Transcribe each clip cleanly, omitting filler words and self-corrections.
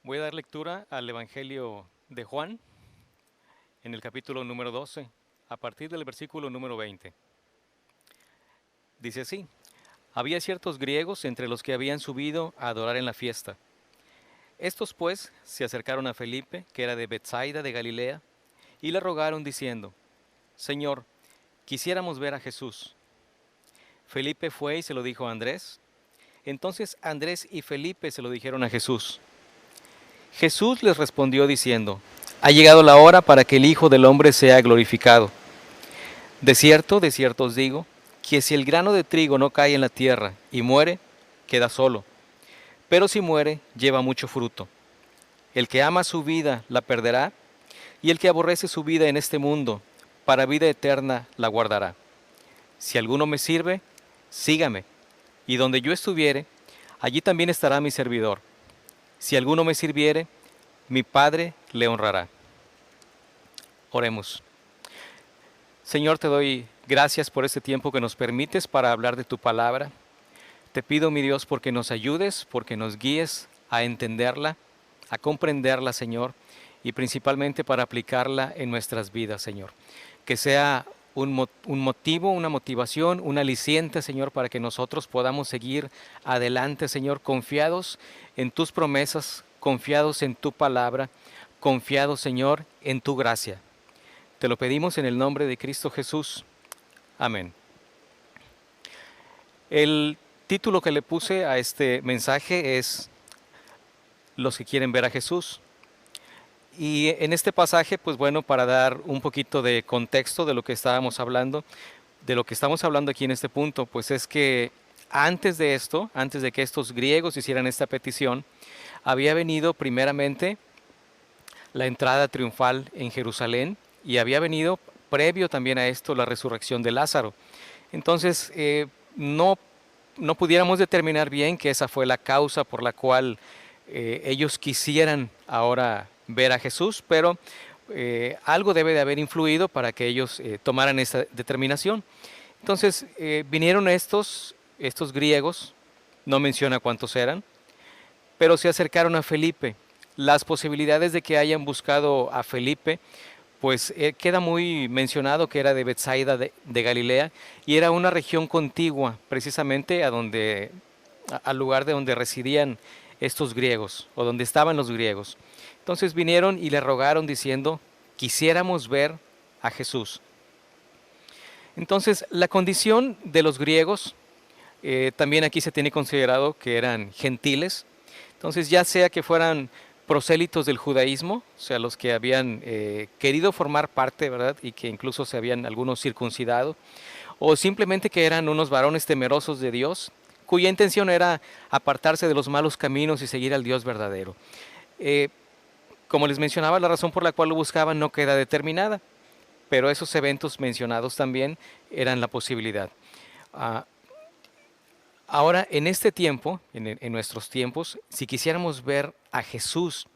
Voy a dar lectura al Evangelio de Juan en el capítulo número 12, a partir del versículo número 20. Dice así: Había ciertos griegos entre los que habían subido a adorar en la fiesta. Estos pues se acercaron a Felipe, que era de Betsaida de Galilea, y le rogaron diciendo: Señor, quisiéramos ver a Jesús. Felipe fue y se lo dijo a Andrés. Entonces Andrés y Felipe se lo dijeron a Jesús. Jesús les respondió diciendo: Ha llegado la hora para que el Hijo del Hombre sea glorificado. De cierto os digo, que si el grano de trigo no cae en la tierra y muere, queda solo, pero si muere, lleva mucho fruto. El que ama su vida la perderá, y el que aborrece su vida en este mundo, para vida eterna la guardará. Si alguno me sirve, sígame, y donde yo estuviere, allí también estará mi servidor. Si alguno me sirviere, mi Padre le honrará. Oremos. Señor, te doy gracias por este tiempo que nos permites para hablar de tu palabra. Te pido, mi Dios, porque nos ayudes, porque nos guíes a entenderla, a comprenderla, Señor, y principalmente para aplicarla en nuestras vidas, Señor. Que sea un motivo, una motivación, un aliciente, Señor, para que nosotros podamos seguir adelante, Señor, confiados en tus promesas, confiados en tu palabra, confiados, Señor, en tu gracia. Te lo pedimos en el nombre de Cristo Jesús. Amén. El título que le puse a este mensaje es Los que quieren ver a Jesús. Y en este pasaje, pues bueno, para dar un poquito de contexto de lo que estábamos hablando, de lo que estamos hablando aquí en este punto, pues es que antes de esto, antes de que estos griegos hicieran esta petición, había venido primeramente la entrada triunfal en Jerusalén y había venido previo también a esto la resurrección de Lázaro. Entonces, no pudiéramos determinar bien que esa fue la causa por la cual ellos quisieran ahora ver a Jesús, pero algo debe de haber influido para que ellos tomaran esa determinación. Entonces, vinieron estos griegos, no menciona cuántos eran, pero se acercaron a Felipe. Las posibilidades de que hayan buscado a Felipe, pues queda muy mencionado que era de Betsaida de Galilea y era una región contigua precisamente al lugar de donde residían estos griegos o donde estaban los griegos. Entonces vinieron y le rogaron diciendo: quisiéramos ver a Jesús. Entonces la condición de los griegos, también aquí se tiene considerado que eran gentiles. Entonces, ya sea que fueran prosélitos del judaísmo, o sea, los que habían querido formar parte, ¿verdad? Y que incluso se habían algunos circuncidado, o simplemente que eran unos varones temerosos de Dios, cuya intención era apartarse de los malos caminos y seguir al Dios verdadero. Eh, Como les mencionaba, la razón por la cual lo buscaban no queda determinada, pero esos eventos mencionados también eran la posibilidad. Ah, Ahora, en este tiempo, en nuestros tiempos, si quisiéramos ver a Jesús,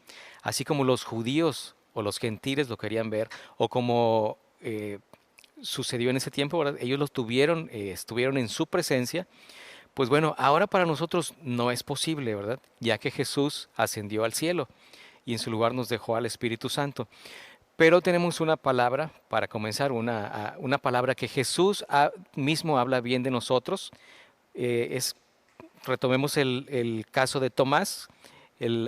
así como los judíos o los gentiles lo querían ver, o como sucedió en ese tiempo, ¿verdad? Ellos lo tuvieron, estuvieron en su presencia, pues bueno, ahora para nosotros no es posible, ¿verdad? Ya que Jesús ascendió al cielo y en su lugar nos dejó al Espíritu Santo. Pero tenemos una palabra para comenzar, una palabra que Jesús mismo habla bien de nosotros. Retomemos el caso de Tomás,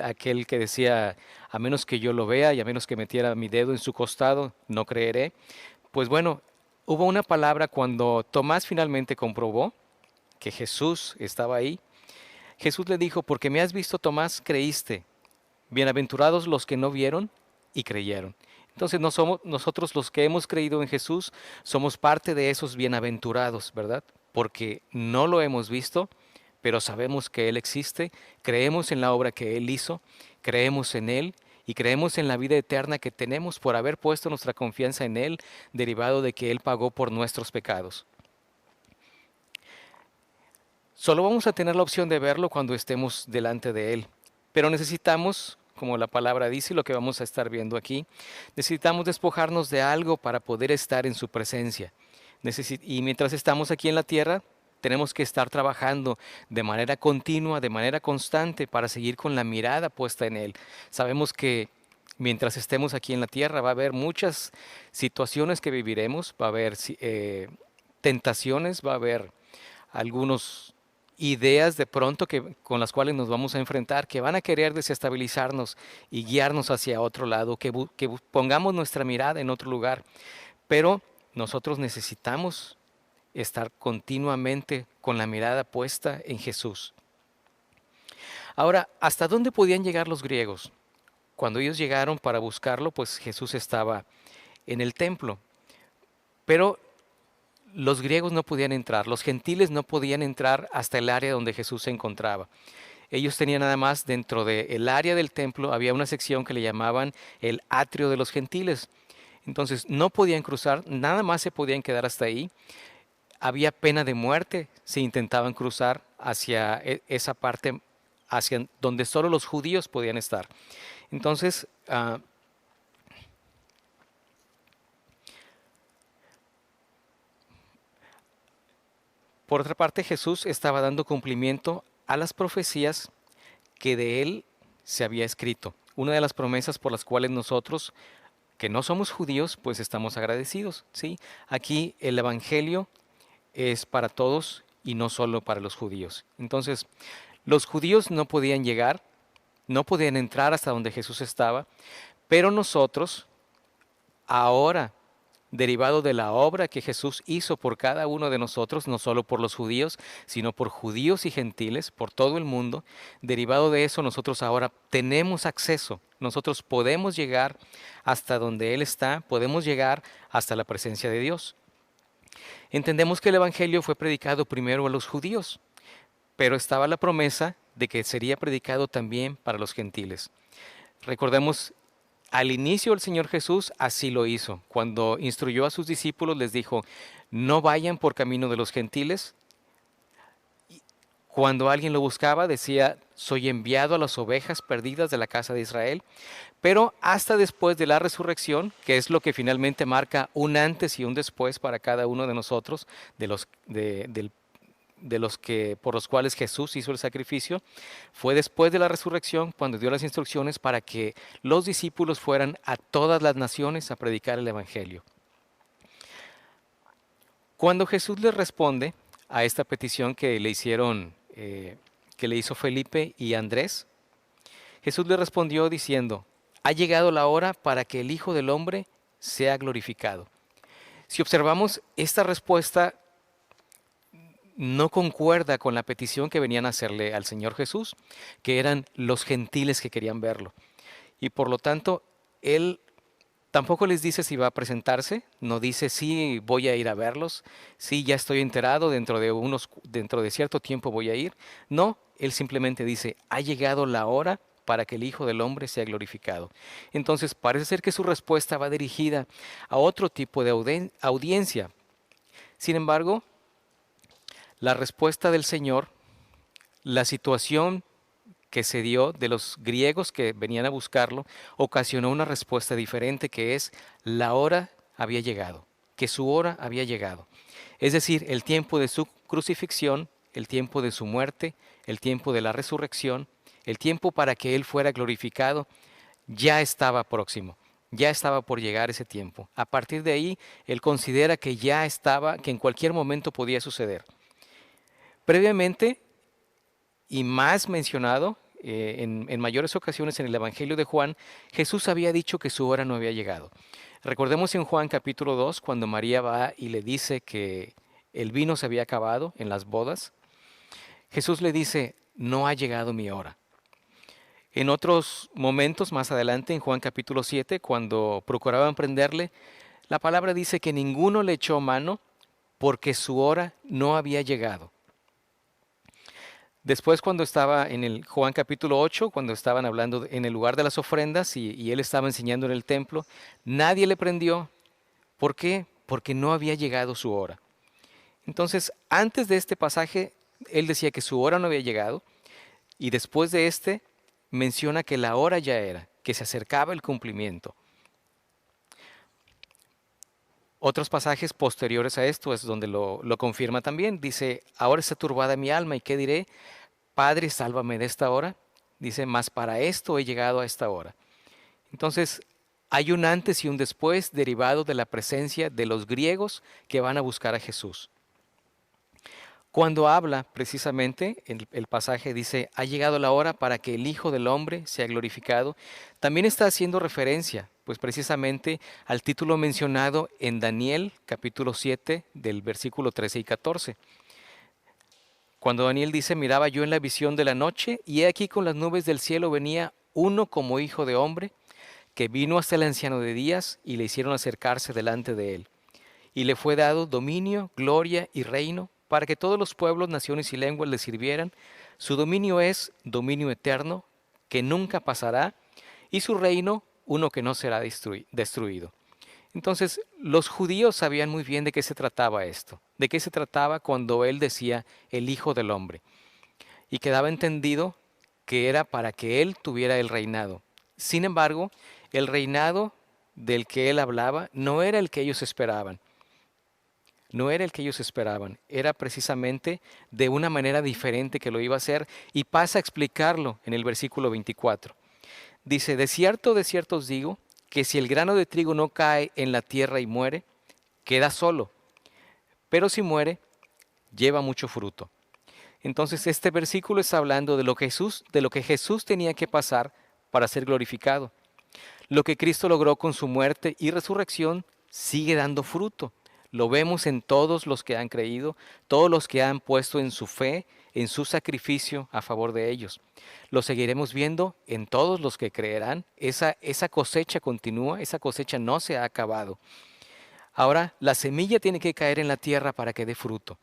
aquel que decía: a menos que yo lo vea y a menos que metiera mi dedo en su costado, no creeré. Pues bueno, hubo una palabra cuando Tomás finalmente comprobó que Jesús estaba ahí. Jesús le dijo: porque me has visto, Tomás, creíste. Bienaventurados los que no vieron y creyeron. Entonces no somos nosotros los que hemos creído en Jesús, somos parte de esos bienaventurados, ¿verdad? Porque no lo hemos visto, pero sabemos que Él existe, creemos en la obra que Él hizo, creemos en Él y creemos en la vida eterna que tenemos por haber puesto nuestra confianza en Él, derivado de que Él pagó por nuestros pecados. Solo vamos a tener la opción de verlo cuando estemos delante de Él, pero necesitamos, como la palabra dice y lo que vamos a estar viendo aquí, necesitamos despojarnos de algo para poder estar en su presencia. Y mientras estamos aquí en la tierra, tenemos que estar trabajando de manera continua, de manera constante, para seguir con la mirada puesta en Él. Sabemos que mientras estemos aquí en la tierra va a haber muchas situaciones que viviremos, va a haber tentaciones, va a haber algunas ideas de pronto con las cuales nos vamos a enfrentar, que van a querer desestabilizarnos y guiarnos hacia otro lado, que pongamos nuestra mirada en otro lugar. Pero nosotros necesitamos estar continuamente con la mirada puesta en Jesús. Ahora, ¿hasta dónde podían llegar los griegos? Cuando ellos llegaron para buscarlo, pues Jesús estaba en el templo. Pero los griegos no podían entrar, los gentiles no podían entrar hasta el área donde Jesús se encontraba. Ellos tenían nada más dentro del área del templo, había una sección que le llamaban el atrio de los gentiles. Entonces no podían cruzar, nada más se podían quedar hasta ahí. Había pena de muerte si intentaban cruzar hacia esa parte, hacia donde solo los judíos podían estar. Entonces, por otra parte, Jesús estaba dando cumplimiento a las profecías que de él se había escrito. Una de las promesas por las cuales nosotros, que no somos judíos, pues estamos agradecidos, ¿sí? Aquí el evangelio es para todos y no solo para los judíos. Entonces, los judíos no podían llegar, no podían entrar hasta donde Jesús estaba, pero nosotros, ahora, derivado de la obra que Jesús hizo por cada uno de nosotros, no solo por los judíos, sino por judíos y gentiles, por todo el mundo, derivado de eso nosotros ahora tenemos acceso, nosotros podemos llegar hasta donde Él está, podemos llegar hasta la presencia de Dios. Entendemos que el Evangelio fue predicado primero a los judíos, pero estaba la promesa de que sería predicado también para los gentiles. Recordemos, al inicio el Señor Jesús así lo hizo. Cuando instruyó a sus discípulos les dijo, no vayan por camino de los gentiles. Cuando alguien lo buscaba decía, soy enviado a las ovejas perdidas de la casa de Israel. Pero hasta después de la resurrección, que es lo que finalmente marca un antes y un después para cada uno de nosotros, de los que por los cuales Jesús hizo el sacrificio, fue después de la resurrección cuando dio las instrucciones para que los discípulos fueran a todas las naciones a predicar el evangelio. Cuando Jesús les responde a esta petición que le hicieron, que le hizo Felipe y Andrés, Jesús le respondió diciendo, ha llegado la hora para que el Hijo del Hombre sea glorificado. Si observamos, esta respuesta no concuerda con la petición que venían a hacerle al Señor Jesús, que eran los gentiles que querían verlo. Y por lo tanto, Él tampoco les dice si va a presentarse, no dice sí voy a ir a verlos, sí ya estoy enterado, dentro de cierto tiempo voy a ir. No, Él simplemente dice, ha llegado la hora para que el Hijo del Hombre sea glorificado. Entonces parece ser que su respuesta va dirigida a otro tipo de audiencia. Sin embargo, la respuesta del Señor, la situación que se dio de los griegos que venían a buscarlo, ocasionó una respuesta diferente, que es la hora había llegado, que su hora había llegado. Es decir, el tiempo de su crucifixión, el tiempo de su muerte, el tiempo de la resurrección, el tiempo para que Él fuera glorificado, ya estaba próximo. Ya estaba por llegar ese tiempo. A partir de ahí, Él considera que ya estaba, que en cualquier momento podía suceder. Previamente, y más mencionado en mayores ocasiones en el Evangelio de Juan, Jesús había dicho que su hora no había llegado. Recordemos en Juan capítulo 2, cuando María va y le dice que el vino se había acabado en las bodas, Jesús le dice, no ha llegado mi hora. En otros momentos más adelante, en Juan capítulo 7, cuando procuraban prenderle, la palabra dice que ninguno le echó mano porque su hora no había llegado. Después, cuando estaba en el Juan capítulo 8, cuando estaban hablando en el lugar de las ofrendas y él estaba enseñando en el templo, nadie le prendió. ¿Por qué? Porque no había llegado su hora. Entonces, antes de este pasaje, él decía que su hora no había llegado, y después de este, menciona que la hora ya era, que se acercaba el cumplimiento. Otros pasajes posteriores a esto es donde lo confirma también. Dice, ahora está turbada mi alma y ¿qué diré? Padre, sálvame de esta hora. Dice, mas para esto he llegado a esta hora. Entonces, hay un antes y un después derivado de la presencia de los griegos que van a buscar a Jesús. Cuando habla precisamente, el pasaje dice, ha llegado la hora para que el Hijo del Hombre sea glorificado, también está haciendo referencia, pues precisamente al título mencionado en Daniel capítulo 7 del versículo 13 y 14. Cuando Daniel dice, miraba yo en la visión de la noche, y he aquí con las nubes del cielo venía uno como hijo de hombre, que vino hasta el anciano de días, y le hicieron acercarse delante de él. Y le fue dado dominio, gloria y reino, para que todos los pueblos, naciones y lenguas le sirvieran. Su dominio es dominio eterno, que nunca pasará, y su reino uno que no será destruido. Entonces, los judíos sabían muy bien de qué se trataba esto, de qué se trataba cuando él decía el Hijo del Hombre, y quedaba entendido que era para que él tuviera el reinado. Sin embargo, el reinado del que él hablaba no era el que ellos esperaban. No era el que ellos esperaban, era precisamente de una manera diferente que lo iba a hacer, y pasa a explicarlo en el versículo 24. Dice, de cierto os digo, que si el grano de trigo no cae en la tierra y muere, queda solo, pero si muere, lleva mucho fruto. Entonces este versículo está hablando de lo que Jesús tenía que pasar para ser glorificado. Lo que Cristo logró con su muerte y resurrección sigue dando fruto. Lo vemos en todos los que han creído, todos los que han puesto en su fe, en su sacrificio a favor de ellos. Lo seguiremos viendo en todos los que creerán. Esa cosecha continúa, esa cosecha no se ha acabado. Ahora, la semilla tiene que caer en la tierra para que dé fruto.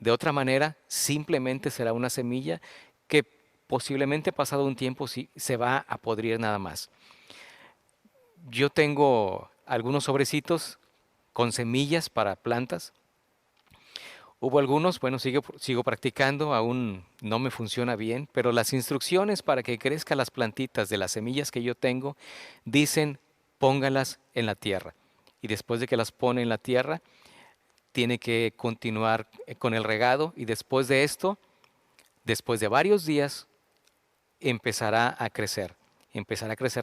De otra manera, simplemente será una semilla que posiblemente pasado un tiempo sí, se va a podrir nada más. Yo tengo algunos sobrecitos con semillas para plantas. Hubo algunos, bueno, sigo practicando, aún no me funciona bien, pero las instrucciones para que crezcan las plantitas de las semillas que yo tengo dicen póngalas en la tierra. Y después de que las pone en la tierra, tiene que continuar con el regado, y después de esto, después de varios días, empezará a crecer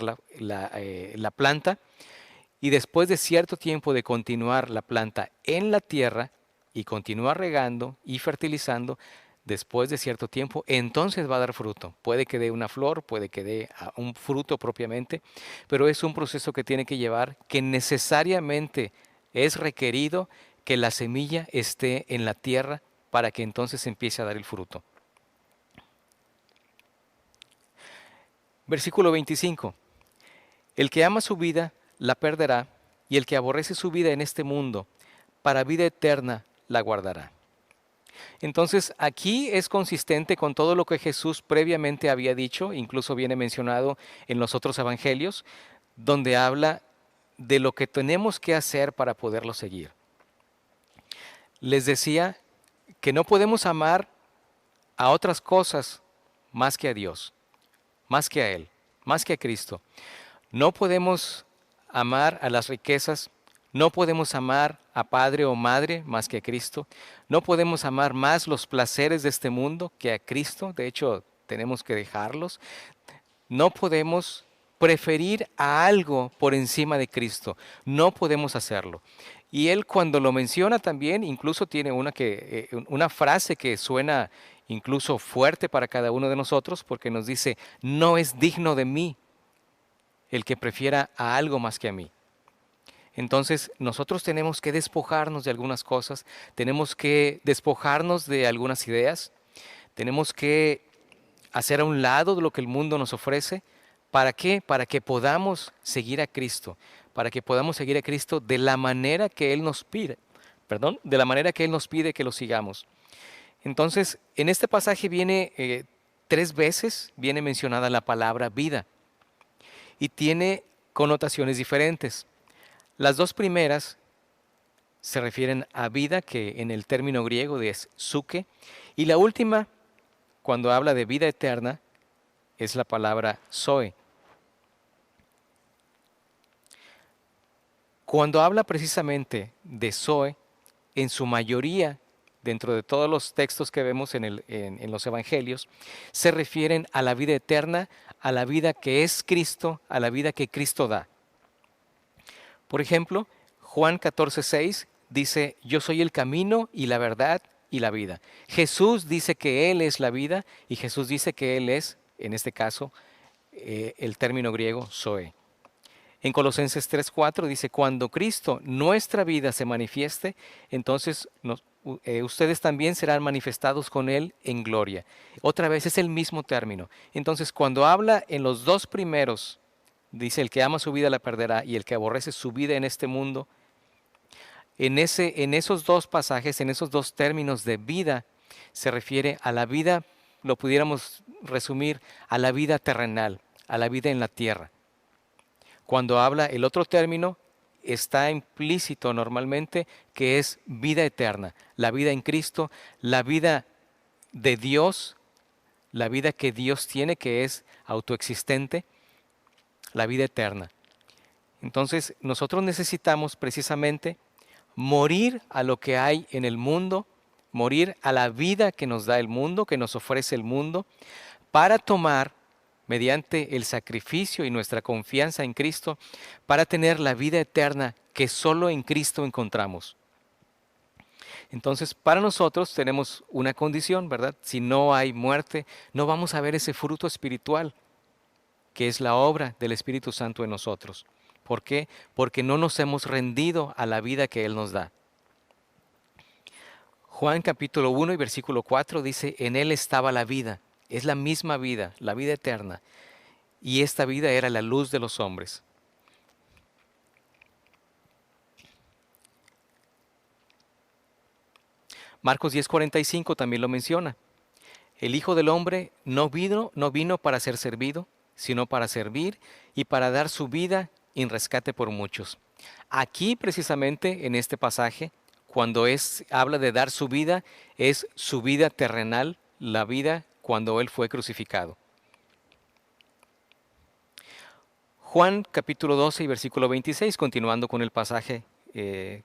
la planta, y después de cierto tiempo de continuar la planta en la tierra y continuar regando y fertilizando, después de cierto tiempo, entonces va a dar fruto. Puede que dé una flor, puede que dé un fruto propiamente, pero es un proceso que tiene que llevar, que necesariamente es requerido que la semilla esté en la tierra para que entonces empiece a dar el fruto. Versículo 25. El que ama su vida la perderá, y el que aborrece su vida en este mundo, para vida eterna la guardará. Entonces aquí es consistente con todo lo que Jesús previamente había dicho, incluso viene mencionado en los otros evangelios, donde habla de lo que tenemos que hacer para poderlo seguir. Les decía que no podemos amar a otras cosas más que a Dios, más que a Él, más que a Cristo. No podemos amar a las riquezas, no podemos amar a padre o madre más que a Cristo, no podemos amar más los placeres de este mundo que a Cristo, de hecho tenemos que dejarlos. No podemos preferir a algo por encima de Cristo, no podemos hacerlo. Y él cuando lo menciona también, incluso tiene una frase que suena incluso fuerte para cada uno de nosotros, porque nos dice, no es digno de mí el que prefiera a algo más que a mí. Entonces nosotros tenemos que despojarnos de algunas cosas, tenemos que despojarnos de algunas ideas, tenemos que hacer a un lado de lo que el mundo nos ofrece. ¿Para qué? Para que podamos seguir a Cristo, para que podamos seguir a Cristo de la manera que Él nos pide, de la manera que Él nos pide que lo sigamos. Entonces, en este pasaje viene 3 veces, viene mencionada la palabra vida, y tiene connotaciones diferentes. Las dos primeras se refieren a vida, que en el término griego es suke, y la última, cuando habla de vida eterna, es la palabra zoe. Cuando habla precisamente de Zoe, en su mayoría, dentro de todos los textos que vemos en los evangelios, se refieren a la vida eterna, a la vida que es Cristo, a la vida que Cristo da. Por ejemplo, Juan 14:6 dice, yo soy el camino y la verdad y la vida. Jesús dice que Él es la vida y Jesús dice que Él es, en este caso, el término griego Zoe. En Colosenses 3:4 dice, cuando Cristo, nuestra vida, se manifieste, entonces ustedes también serán manifestados con Él en gloria. Otra vez es el mismo término. Entonces, cuando habla en los dos primeros, dice, el que ama su vida la perderá y el que aborrece su vida en este mundo, en esos dos pasajes, en esos dos términos de vida, se refiere a la vida, lo pudiéramos resumir, a la vida terrenal, a la vida en la tierra. Cuando habla el otro término, está implícito normalmente que es vida eterna, la vida en Cristo, la vida de Dios, la vida que Dios tiene, que es autoexistente, la vida eterna. Entonces, nosotros necesitamos precisamente morir a lo que hay en el mundo, morir a la vida que nos da el mundo, que nos ofrece el mundo, para tomar, mediante el sacrificio y nuestra confianza en Cristo, para tener la vida eterna que solo en Cristo encontramos. Entonces, para nosotros tenemos una condición, ¿verdad? Si no hay muerte, no vamos a ver ese fruto espiritual, que es la obra del Espíritu Santo en nosotros. ¿Por qué? Porque no nos hemos rendido a la vida que Él nos da. Juan capítulo 1 y versículo 4 dice, en Él estaba la vida, es la misma vida, la vida eterna, y esta vida era la luz de los hombres. Marcos 10:45 también lo menciona. El Hijo del Hombre no vino para ser servido, sino para servir y para dar su vida en rescate por muchos. Aquí precisamente en este pasaje, cuando habla de dar su vida, es su vida terrenal, la vida cuando Él fue crucificado. Juan capítulo 12 y versículo 26, continuando con el pasaje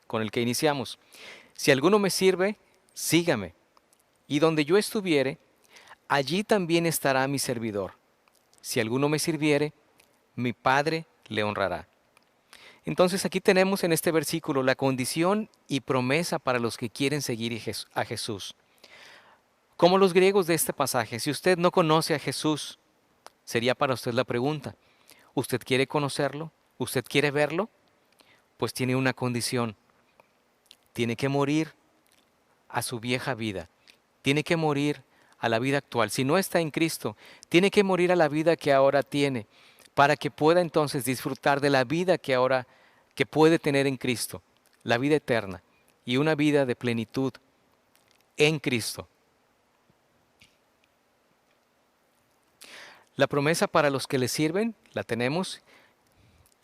con el que iniciamos. Si alguno me sirve, sígame, y donde yo estuviere, allí también estará mi servidor. Si alguno me sirviere, mi Padre le honrará. Entonces aquí tenemos en este versículo la condición y promesa para los que quieren seguir a Jesús. Como los griegos de este pasaje, si usted no conoce a Jesús, sería para usted la pregunta, ¿usted quiere conocerlo? ¿Usted quiere verlo? Pues tiene una condición, tiene que morir a su vieja vida, tiene que morir a la vida actual. Si no está en Cristo, tiene que morir a la vida que ahora tiene, para que pueda entonces disfrutar de la vida que puede tener en Cristo, la vida eterna y una vida de plenitud en Cristo. La promesa para los que le sirven la tenemos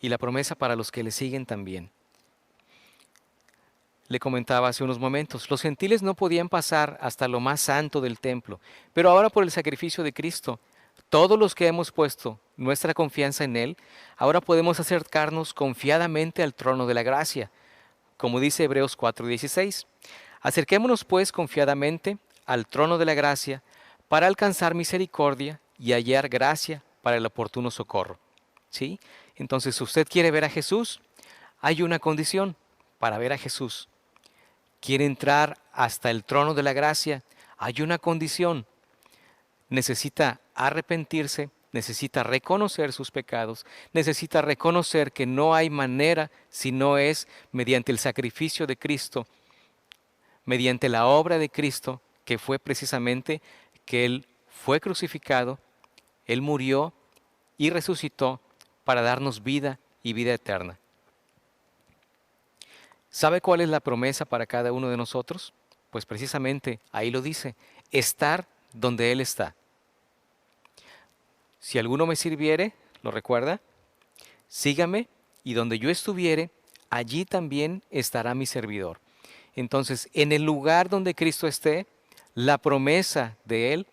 y la promesa para los que le siguen también. Le comentaba hace unos momentos, los gentiles no podían pasar hasta lo más santo del templo, pero ahora por el sacrificio de Cristo, todos los que hemos puesto nuestra confianza en Él, ahora podemos acercarnos confiadamente al trono de la gracia, como dice Hebreos 4:16. Acerquémonos pues confiadamente al trono de la gracia para alcanzar misericordia y hallar gracia para el oportuno socorro. ¿Sí? Entonces, si usted quiere ver a Jesús, hay una condición para ver a Jesús. Quiere entrar hasta el trono de la gracia, hay una condición. Necesita arrepentirse, necesita reconocer sus pecados, necesita reconocer que no hay manera si no es mediante el sacrificio de Cristo, mediante la obra de Cristo, que fue precisamente que Él fue crucificado, Él murió y resucitó para darnos vida y vida eterna. ¿Sabe cuál es la promesa para cada uno de nosotros? Pues precisamente ahí lo dice, estar donde Él está. Si alguno me sirviere, ¿lo recuerda? Sígame y donde yo estuviere, allí también estará mi servidor. Entonces, en el lugar donde Cristo esté, la promesa de Él,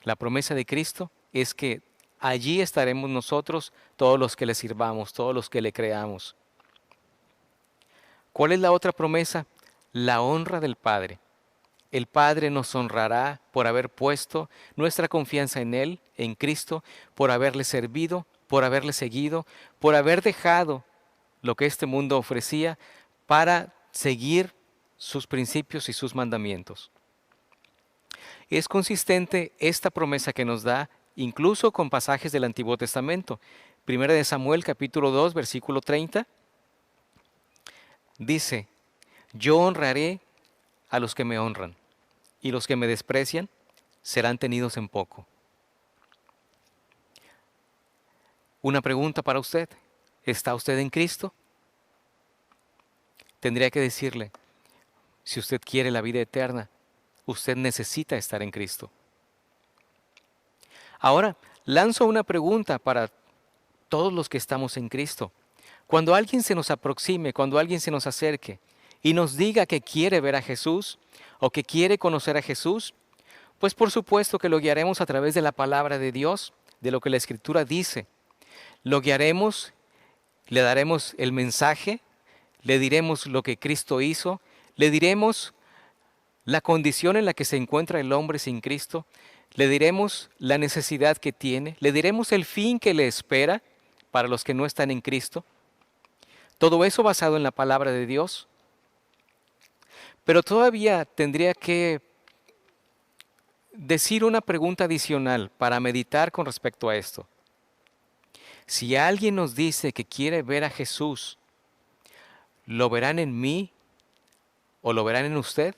la promesa de Cristo es que allí estaremos nosotros, todos los que le sirvamos, todos los que le creamos. ¿Cuál es la otra promesa? La honra del Padre. El Padre nos honrará por haber puesto nuestra confianza en Él, en Cristo, por haberle servido, por haberle seguido, por haber dejado lo que este mundo ofrecía para seguir sus principios y sus mandamientos. Es consistente esta promesa que nos da incluso con pasajes del Antiguo Testamento. Primera de Samuel capítulo 2 versículo 30 dice: yo honraré a los que me honran, y los que me desprecian serán tenidos en poco. Una pregunta para usted: ¿está usted en Cristo? Tendría que decirle, si usted quiere la vida eterna, usted necesita estar en Cristo. Ahora, lanzo una pregunta para todos los que estamos en Cristo. Cuando alguien se nos aproxime, cuando alguien se nos acerque y nos diga que quiere ver a Jesús o que quiere conocer a Jesús, pues por supuesto que lo guiaremos a través de la palabra de Dios, de lo que la Escritura dice. Lo guiaremos, le daremos el mensaje, le diremos lo que Cristo hizo, le diremos la condición en la que se encuentra el hombre sin Cristo, le diremos la necesidad que tiene, le diremos el fin que le espera para los que no están en Cristo. Todo eso basado en la palabra de Dios. Pero todavía tendría que decir una pregunta adicional para meditar con respecto a esto. Si alguien nos dice que quiere ver a Jesús, ¿lo verán en mí o lo verán en usted?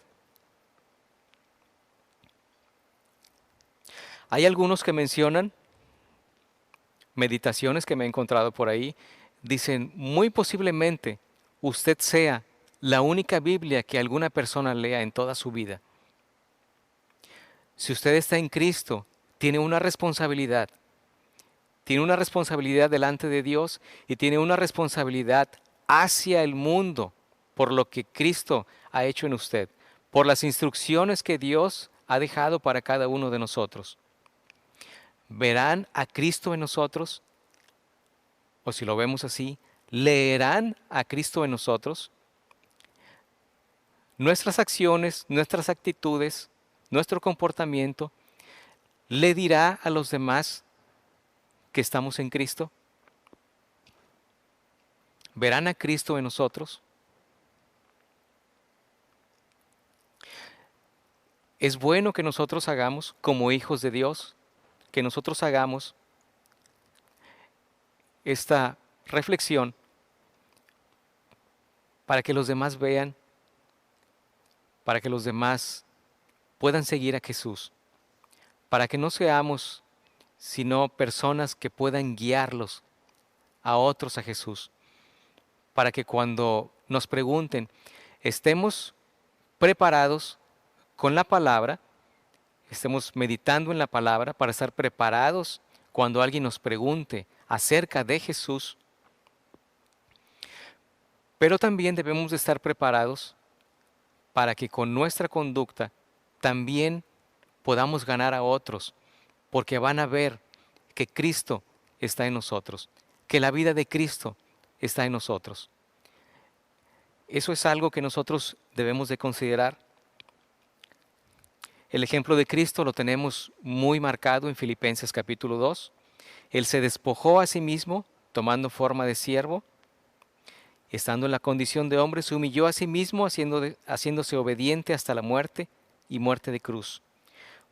Hay algunos que mencionan, meditaciones que me he encontrado por ahí, dicen, muy posiblemente usted sea la única Biblia que alguna persona lea en toda su vida. Si usted está en Cristo, tiene una responsabilidad. Tiene una responsabilidad delante de Dios y tiene una responsabilidad hacia el mundo por lo que Cristo ha hecho en usted, por las instrucciones que Dios ha dejado para cada uno de nosotros. ¿Verán a Cristo en nosotros? O si lo vemos así, ¿leerán a Cristo en nosotros? Nuestras acciones, nuestras actitudes, nuestro comportamiento, ¿le dirá a los demás que estamos en Cristo? ¿Verán a Cristo en nosotros? Es bueno que nosotros hagamos, como hijos de Dios, que nosotros hagamos esta reflexión para que los demás vean, para que los demás puedan seguir a Jesús, para que no seamos sino personas que puedan guiarlos a otros a Jesús, para que cuando nos pregunten estemos preparados con la palabra, estemos meditando en la palabra para estar preparados cuando alguien nos pregunte acerca de Jesús, pero también debemos de estar preparados para que con nuestra conducta también podamos ganar a otros, porque van a ver que Cristo está en nosotros, que la vida de Cristo está en nosotros. Eso es algo que nosotros debemos de considerar. El ejemplo de Cristo lo tenemos muy marcado en Filipenses capítulo 2. Él se despojó a sí mismo, tomando forma de siervo. Estando en la condición de hombre, se humilló a sí mismo, haciéndose obediente hasta la muerte y muerte de cruz.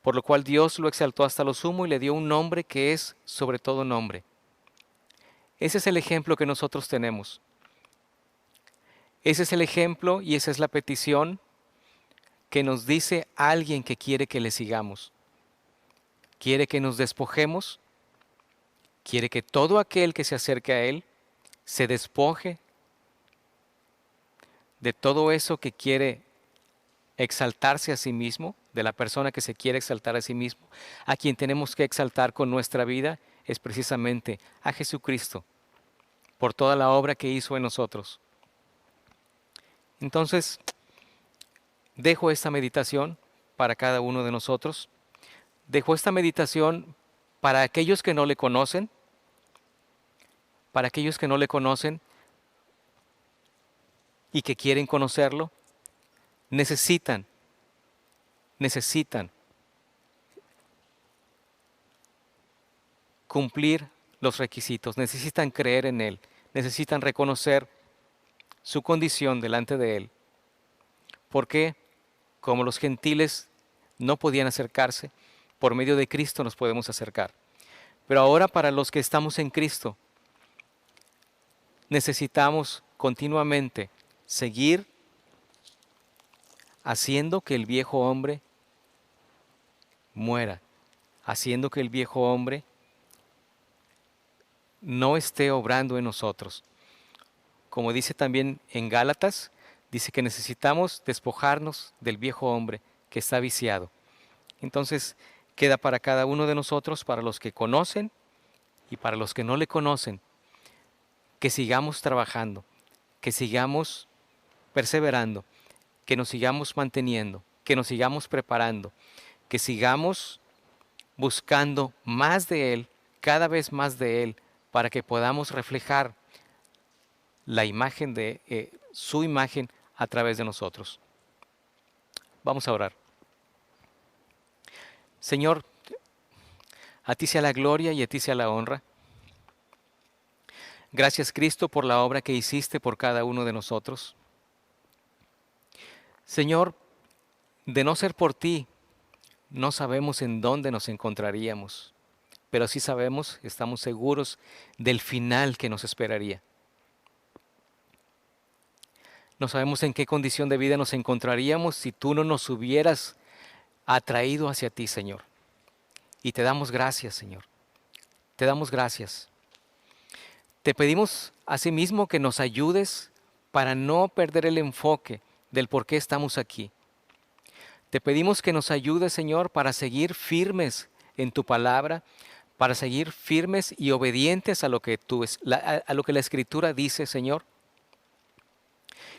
Por lo cual Dios lo exaltó hasta lo sumo y le dio un nombre que es sobre todo nombre. Ese es el ejemplo que nosotros tenemos. Ese es el ejemplo y esa es la petición que nos dice alguien que quiere que le sigamos. Quiere que nos despojemos, quiere que todo aquel que se acerque a Él se despoje de todo eso que quiere exaltarse a sí mismo, de la persona que se quiere exaltar a sí mismo. A quien tenemos que exaltar con nuestra vida es precisamente a Jesucristo, por toda la obra que hizo en nosotros. Entonces, dejo esta meditación para cada uno de nosotros. Dejo esta meditación para aquellos que no le conocen, para aquellos que no le conocen, y que quieren conocerlo, necesitan cumplir los requisitos, necesitan creer en Él, necesitan reconocer su condición delante de Él. Porque como los gentiles no podían acercarse, por medio de Cristo nos podemos acercar. Pero ahora para los que estamos en Cristo, necesitamos continuamente seguir haciendo que el viejo hombre muera, haciendo que el viejo hombre no esté obrando en nosotros. Como dice también en Gálatas, dice que necesitamos despojarnos del viejo hombre que está viciado. Entonces, queda para cada uno de nosotros, para los que conocen y para los que no le conocen, que sigamos trabajando, que sigamos perseverando, que nos sigamos manteniendo, que nos sigamos preparando, que sigamos buscando más de Él, cada vez más de Él, para que podamos reflejar la imagen de su imagen a través de nosotros. Vamos a orar. Señor, a ti sea la gloria y a ti sea la honra. Gracias, Cristo, por la obra que hiciste por cada uno de nosotros. Señor, de no ser por ti, no sabemos en dónde nos encontraríamos, pero sí sabemos, estamos seguros del final que nos esperaría. No sabemos en qué condición de vida nos encontraríamos si tú no nos hubieras atraído hacia ti, Señor. Y te damos gracias, Señor. Te damos gracias. Te pedimos asimismo que nos ayudes para no perder el enfoque del por qué estamos aquí. Te pedimos que nos ayudes, Señor, para seguir firmes en tu palabra, para seguir firmes y obedientes a lo que la Escritura dice, Señor.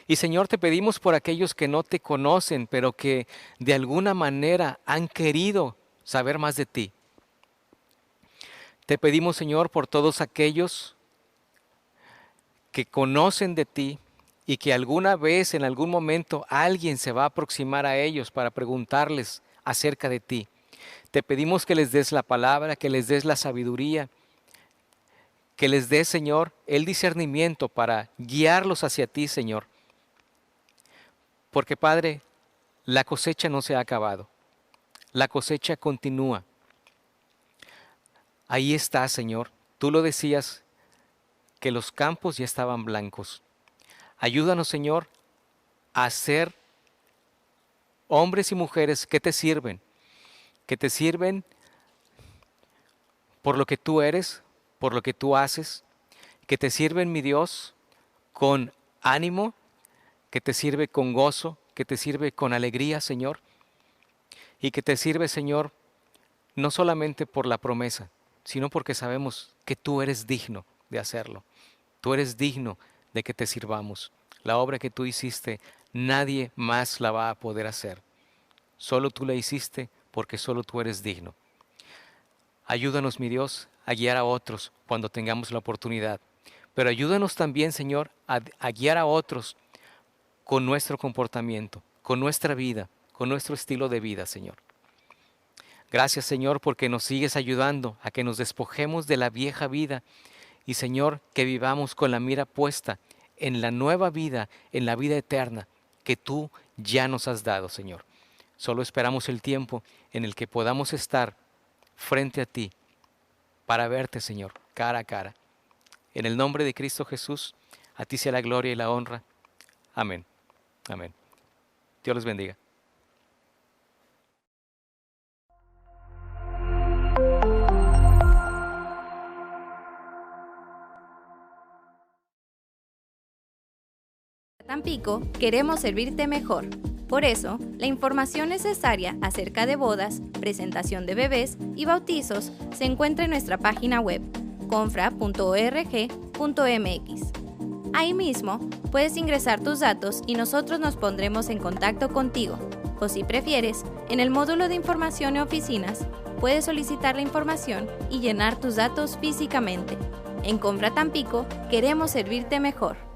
Y Señor, te pedimos por aquellos que no te conocen, pero que de alguna manera han querido saber más de ti. Te pedimos, Señor, por todos aquellos que conocen de ti y que alguna vez, en algún momento, alguien se va a aproximar a ellos para preguntarles acerca de ti. Te pedimos que les des la palabra, que les des la sabiduría, que les des, Señor, el discernimiento para guiarlos hacia ti, Señor. Porque, Padre, la cosecha no se ha acabado. La cosecha continúa. Ahí está, Señor. Tú lo decías, que los campos ya estaban blancos. Ayúdanos, Señor, a ser hombres y mujeres que te sirven por lo que tú eres, por lo que tú haces, que te sirven, mi Dios, con ánimo, que te sirve con gozo, que te sirve con alegría, Señor, y que te sirve, Señor, no solamente por la promesa, sino porque sabemos que tú eres digno de hacerlo. Tú eres digno de que te sirvamos. La obra que tú hiciste, nadie más la va a poder hacer. Solo tú la hiciste porque solo tú eres digno. Ayúdanos, mi Dios, a guiar a otros cuando tengamos la oportunidad. Pero ayúdanos también, Señor, a guiar a otros con nuestro comportamiento, con nuestra vida, con nuestro estilo de vida, Señor. Gracias, Señor, porque nos sigues ayudando a que nos despojemos de la vieja vida y, Señor, que vivamos con la mira puesta en la nueva vida, en la vida eterna que tú ya nos has dado, Señor. Solo esperamos el tiempo en el que podamos estar frente a ti para verte, Señor, cara a cara. En el nombre de Cristo Jesús, a ti sea la gloria y la honra. Amén. Amén. Dios les bendiga. Tampico, queremos servirte mejor. Por eso, la información necesaria acerca de bodas, presentación de bebés y bautizos se encuentra en nuestra página web, confra.org.mx. Ahí mismo, puedes ingresar tus datos y nosotros nos pondremos en contacto contigo. O si prefieres, en el módulo de información y oficinas, puedes solicitar la información y llenar tus datos físicamente. En Confra Tampico, queremos servirte mejor.